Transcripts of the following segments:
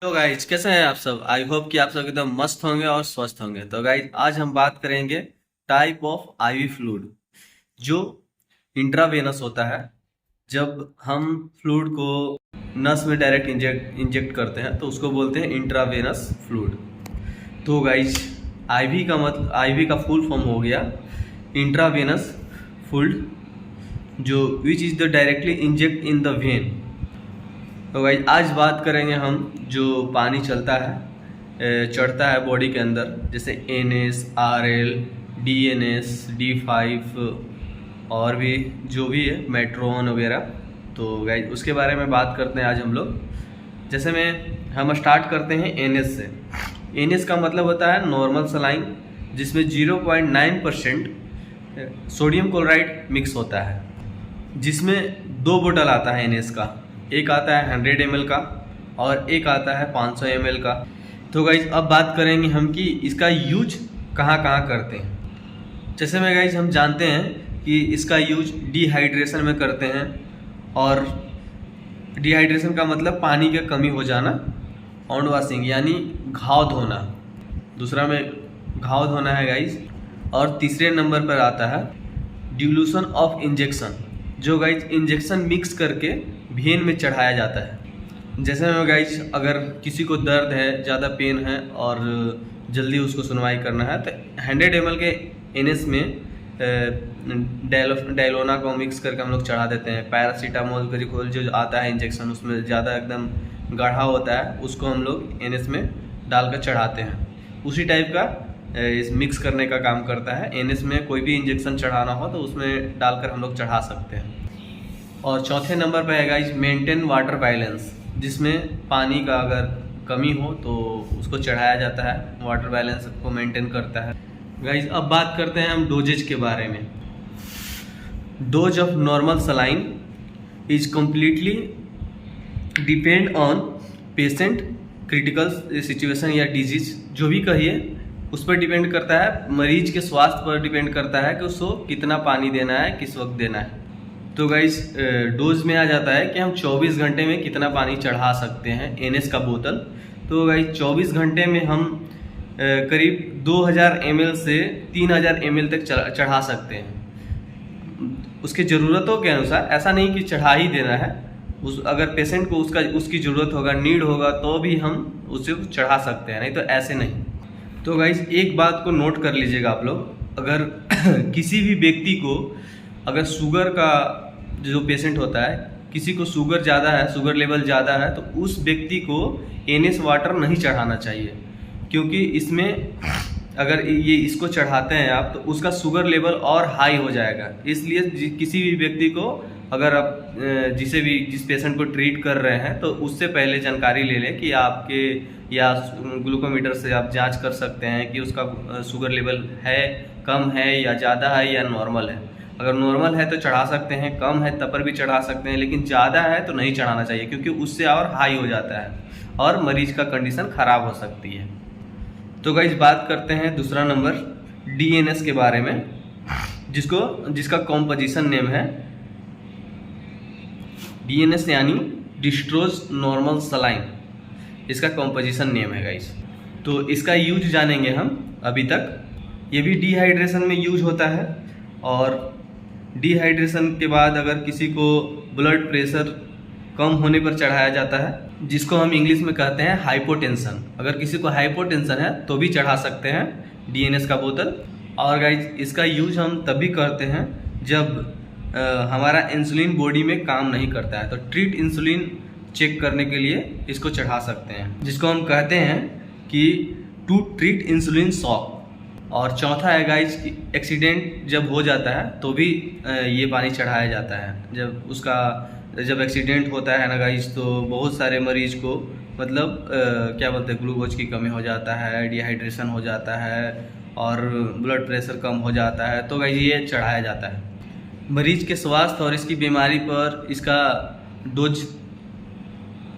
तो गाइज कैसे हैं आप सब। आई होप कि आप सब एकदम मस्त होंगे और स्वस्थ होंगे। तो गाइज आज हम बात करेंगे टाइप ऑफ आईवी फ्लूइड जो इंट्रावेनस होता है। जब हम फ्लूइड को नस में डायरेक्ट इंजेक्ट करते हैं तो उसको बोलते हैं इंट्रावेनस फ्लूइड। तो गाइज आईवी का मतलब आईवी का फुल फॉर्म हो गया इंट्रावेनस फ्लूइड, जो which is the directly inject in the when. तो भाई आज बात करेंगे हम जो पानी चलता है चढ़ता है बॉडी के अंदर, जैसे NS, RL, DNS, D5 और भी जो भी है मेट्रोन वगैरह। तो गाइज उसके बारे में बात करते हैं आज हम लोग। जैसे हम स्टार्ट करते हैं NS से। NS का मतलब होता है नॉर्मल सलाइन, जिसमें 0.9% सोडियम क्लोराइड मिक्स होता है, जिसमें दो बोतल आता है NS का। एक आता है 100 ml का और एक आता है 500 ml का। तो गाइज अब बात करेंगे हम कि इसका यूज कहाँ कहाँ करते हैं। जैसे में गाइज हम जानते हैं कि इसका यूज डिहाइड्रेशन में करते हैं, और डिहाइड्रेशन का मतलब पानी की कमी हो जाना। ऑन वॉशिंग यानी घाव धोना, दूसरा में घाव धोना है गाइज। और तीसरे नंबर पर आता है डिल्यूशन ऑफ इंजेक्शन, जो गाइज इंजेक्शन मिक्स करके वेन में चढ़ाया जाता है। जैसे में गाइज अगर किसी को दर्द है, ज़्यादा पेन है और जल्दी उसको सुनवाई करना है, तो 100 ml के NS में डायलोना को मिक्स करके हम लोग चढ़ा देते हैं। पैरासीटामोल का जो आता है इंजेक्शन, उसमें ज़्यादा एकदम गाढ़ा होता है, उसको हम लोग NS में डालकर चढ़ाते हैं। उसी टाइप का इस मिक्स करने का काम करता है। NS में कोई भी इंजेक्शन चढ़ाना हो तो उसमें डालकर हम लोग चढ़ा सकते हैं। और चौथे नंबर पर है गाइज मेंटेन वाटर बैलेंस, जिसमें पानी का अगर कमी हो तो उसको चढ़ाया जाता है, वाटर बैलेंस को मेंटेन करता है। गाइज अब बात करते हैं हम डोजेज के बारे में। Dose of normal saline is completely depend on patient critical situation या डिजीज, जो भी कहिए उस पर डिपेंड करता है। मरीज के स्वास्थ्य पर डिपेंड करता है कि उसको कितना पानी देना है, किस वक्त देना है। तो गाइस डोज में आ जाता है कि हम 24 घंटे में कितना पानी चढ़ा सकते हैं NS का बोतल। तो गाइस 24 घंटे में हम करीब 2000 ml से 3000 ml तक चढ़ा सकते हैं, उसकी ज़रूरतों के अनुसार। ऐसा नहीं कि चढ़ा ही देना है, अगर पेशेंट को उसकी ज़रूरत होगा, नीड होगा, तो भी हम उसे चढ़ा सकते हैं, नहीं तो ऐसे नहीं। तो गाइस एक बात को नोट कर लीजिएगा आप लोग, अगर किसी भी व्यक्ति को अगर शुगर का जो पेशेंट होता है, किसी को शुगर ज़्यादा है, शुगर लेवल ज़्यादा है, तो उस व्यक्ति को NS वाटर नहीं चढ़ाना चाहिए, क्योंकि इसमें अगर ये इसको चढ़ाते हैं आप तो उसका शुगर लेवल और हाई हो जाएगा। इसलिए किसी भी व्यक्ति को अगर आप जिस पेशेंट को ट्रीट कर रहे हैं तो उससे पहले जानकारी ले लें कि आपके या ग्लूकोमीटर से आप जांच कर सकते हैं कि उसका शुगर लेवल है, कम है या ज़्यादा है या नॉर्मल है। अगर नॉर्मल है तो चढ़ा सकते हैं, कम है तब पर भी चढ़ा सकते हैं, लेकिन ज़्यादा है तो नहीं चढ़ाना चाहिए, क्योंकि उससे और हाई हो जाता है और मरीज का कंडीशन ख़राब हो सकती है। तो गाइस बात करते हैं दूसरा नंबर DNS के बारे में, जिसका कॉम्पोजिशन नेम है DNS यानी डिस्ट्रोज नॉर्मल सलाइन, इसका कॉम्पोजिशन नेम है गाइस। तो इसका यूज जानेंगे हम अभी तक। ये भी डिहाइड्रेशन में यूज होता है, और डिहाइड्रेशन के बाद अगर किसी को ब्लड प्रेशर कम होने पर चढ़ाया जाता है, जिसको हम इंग्लिश में कहते हैं हाइपोटेंशन। अगर किसी को हाइपोटेंशन है तो भी चढ़ा सकते हैं DNS का बोतल। और गाइज इसका यूज हम तभी करते हैं जब हमारा इंसुलिन बॉडी में काम नहीं करता है, तो ट्रीट इंसुलिन चेक करने के लिए इसको चढ़ा सकते हैं, जिसको हम कहते हैं कि टू ट्रीट इंसुलिन शॉक। और चौथा है गाइज एक्सीडेंट जब हो जाता है तो भी ये पानी चढ़ाया जाता है। जब एक्सीडेंट होता है ना गाइज, तो बहुत सारे मरीज को मतलब क्या बोलते हैं, ग्लूकोज की कमी हो जाता है, डिहाइड्रेशन हो जाता है और ब्लड प्रेशर कम हो जाता है, तो गाइज ये चढ़ाया जाता है। मरीज के स्वास्थ्य और इसकी बीमारी पर इसका डोज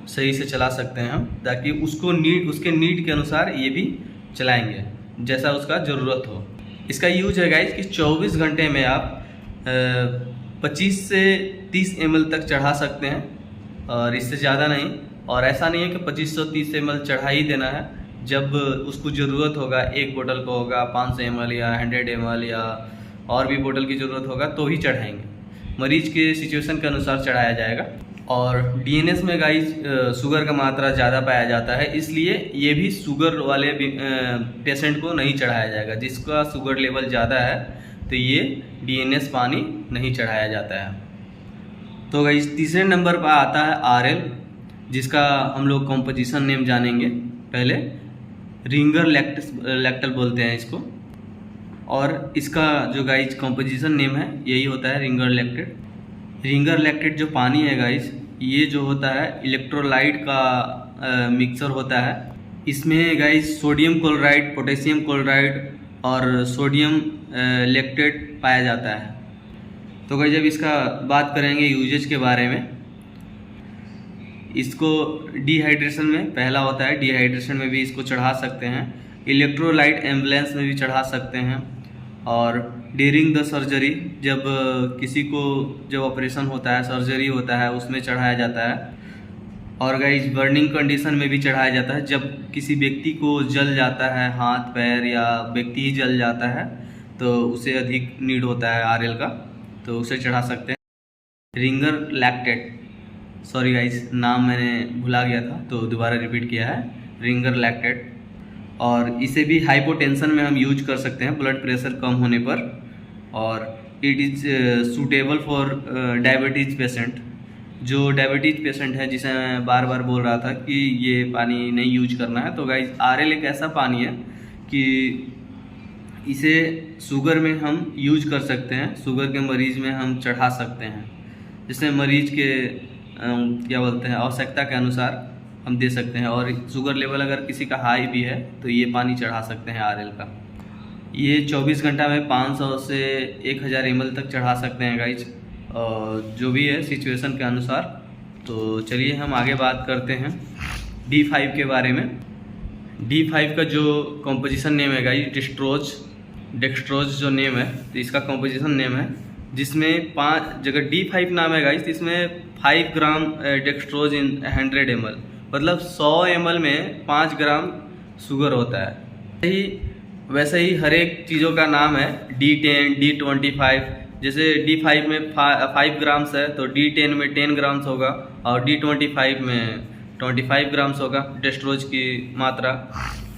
सही से चला सकते हैं हम, ताकि उसके नीड के अनुसार ये भी चलाएंगे जैसा उसका ज़रूरत हो। इसका यूज है गाइज कि 24 घंटे में आप 25 से 30 ml तक चढ़ा सकते हैं, और इससे ज़्यादा नहीं। और ऐसा नहीं है कि 2530 ml चढ़ा ही देना है। जब उसको ज़रूरत होगा, एक बोतल को होगा 500 ml या 100 ml या और भी बोतल की ज़रूरत होगा तो ही चढ़ाएंगे। मरीज के सिचुएशन के अनुसार चढ़ाया जाएगा। और डीएनएस में गाइस शुगर का मात्रा ज़्यादा पाया जाता है, इसलिए ये भी शुगर वाले पेशेंट को नहीं चढ़ाया जाएगा। जिसका शुगर लेवल ज़्यादा है तो ये डीएनएस पानी नहीं चढ़ाया जाता है। तो गाइस तीसरे नंबर पर आता है आरएल, जिसका हम लोग कॉम्पोजिशन नेम जानेंगे। पहले रिंगर लैक्टल बोलते हैं इसको, और इसका जो गाइस कॉम्पोजिशन नेम है यही होता है रिंगर लैक्टेट। रिंगर लैक्टेट जो पानी है गाइस, ये जो होता है इलेक्ट्रोलाइट का मिक्सचर होता है। इसमें guys sodium chloride, potassium chloride और सोडियम लैक्टेट पाया जाता है। तो गाइस जब इसका बात करेंगे यूजेज के बारे में, इसको डिहाइड्रेशन में पहला होता है, डिहाइड्रेशन में भी इसको चढ़ा सकते हैं। इलेक्ट्रोलाइट एम्बुलेंस में भी चढ़ा सकते हैं। और ड्यूरिंग द सर्जरी, जब किसी को जब ऑपरेशन होता है, सर्जरी होता है, उसमें चढ़ाया जाता है। और गाइस बर्निंग कंडीशन में भी चढ़ाया जाता है। जब किसी व्यक्ति को जल जाता है हाथ पैर या व्यक्ति ही जल जाता है तो उसे अधिक नीड होता है आरएल का, तो उसे चढ़ा सकते हैं। रिंगर लैक्टेट, सॉरी गाइस नाम मैंने भुला गया था तो दोबारा रिपीट किया है, रिंगर लैक्टेट। और इसे भी हाइपोटेंशन में हम यूज कर सकते हैं, ब्लड प्रेशर कम होने पर। और it is suitable for diabetes patient. जो डायबिटीज़ पेशेंट है, जिसे मैं बार बार बोल रहा था कि ये पानी नहीं यूज करना है, तो गाइस आरएल एक ऐसा पानी है कि इसे शुगर में हम यूज कर सकते हैं। शुगर के मरीज़ में हम चढ़ा सकते हैं, जिसमें मरीज़ के क्या बोलते हैं आवश्यकता के अनुसार हम दे सकते हैं। और शुगर लेवल अगर किसी का हाई भी है तो ये पानी चढ़ा सकते हैं आरएल का। ये 24 घंटा में 500 से 1000 ml तक चढ़ा सकते हैं गाइज, जो भी है सिचुएशन के अनुसार। तो चलिए हम आगे बात करते हैं D5 के बारे में। D5 का जो कॉम्पोजिशन नेम है गाइज, डेक्सट्रोज जो नेम है, तो इसका कॉम्पोजिशन नेम है, जिसमें 5 जगह D5 नाम है गाइज, इसमें 5 ग्राम डेक्सट्रोज इन 100 ml, मतलब 100 ml में 5 ग्राम शुगर होता है। वैसे ही हर एक चीज़ों का नाम है, D10, D25। जैसे D5 में 5 ग्राम्स है तो D10 में 10 ग्राम्स होगा और D25 में 25 ग्राम्स होगा डेक्सट्रोज की मात्रा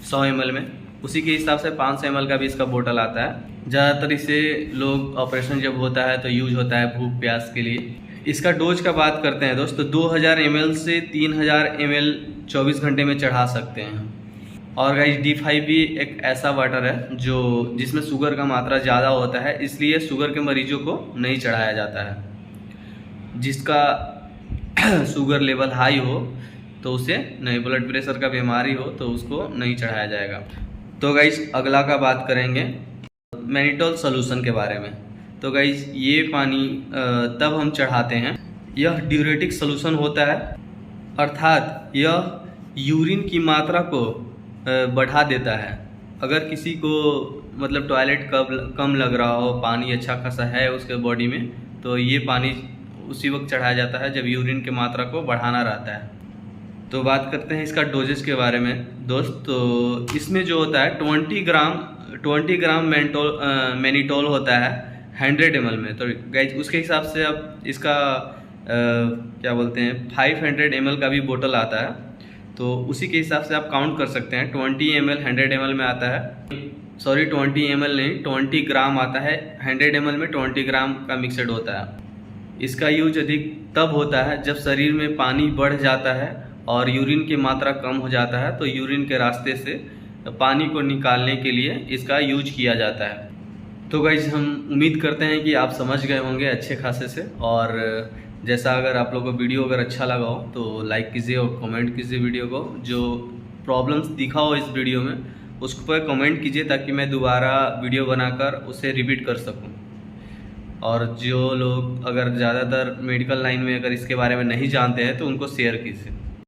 100 ml में। उसी के हिसाब से 500 ml का भी इसका बोतल आता है। ज़्यादातर इसे लोग ऑपरेशन जब होता है तो यूज होता है भूख प्यास के लिए। इसका डोज का बात करते हैं दोस्तों, 2000 ml से 3000 ml 24 घंटे में चढ़ा सकते हैं। और गाइस D5 भी एक ऐसा वाटर है जो जिसमें शुगर का मात्रा ज़्यादा होता है, इसलिए शुगर के मरीजों को नहीं चढ़ाया जाता है। जिसका शुगर लेवल हाई हो तो उसे नहीं, ब्लड प्रेशर का बीमारी हो तो उसको नहीं चढ़ाया जाएगा। तो गाइस अगला का बात करेंगे मैनिटोल सोल्यूशन के बारे में। तो गाइस ये पानी तब हम चढ़ाते हैं, यह ड्यूरेटिक सोल्यूशन होता है, अर्थात यह यूरिन की मात्रा को बढ़ा देता है। अगर किसी को मतलब टॉयलेट कम लग रहा हो, पानी अच्छा खासा है उसके बॉडी में, तो ये पानी उसी वक्त चढ़ाया जाता है जब यूरिन की मात्रा को बढ़ाना रहता है। तो बात करते हैं इसका डोजेज के बारे में दोस्त। तो इसमें जो होता है 20 ग्राम मैनिटोल होता है 100 ml में। तो गाइस उसके हिसाब से अब इसका क्या बोलते हैं 500 ml का भी बोतल आता है, तो उसी के हिसाब से आप काउंट कर सकते हैं। 20 ml 100 ml में आता है, सॉरी 20 ml नहीं 20 ग्राम आता है। 100 ml में 20 ग्राम का मिक्सड होता है। इसका यूज अधिक तब होता है जब शरीर में पानी बढ़ जाता है और यूरिन की मात्रा कम हो जाता है, तो यूरिन के रास्ते से पानी को निकालने के लिए इसका यूज किया जाता है। तो गाइस हम उम्मीद करते हैं कि आप समझ गए होंगे अच्छे खासे से। और जैसा अगर आप लोगों को वीडियो अगर अच्छा लगा हो तो लाइक कीजिए और कमेंट कीजिए वीडियो को। जो प्रॉब्लम्स दिखा हो इस वीडियो में उस पर कमेंट कीजिए ताकि मैं दोबारा वीडियो बनाकर उसे रिपीट कर सकूं। और जो लोग अगर ज़्यादातर मेडिकल लाइन में अगर इसके बारे में नहीं जानते हैं तो उनको शेयर कीजिए।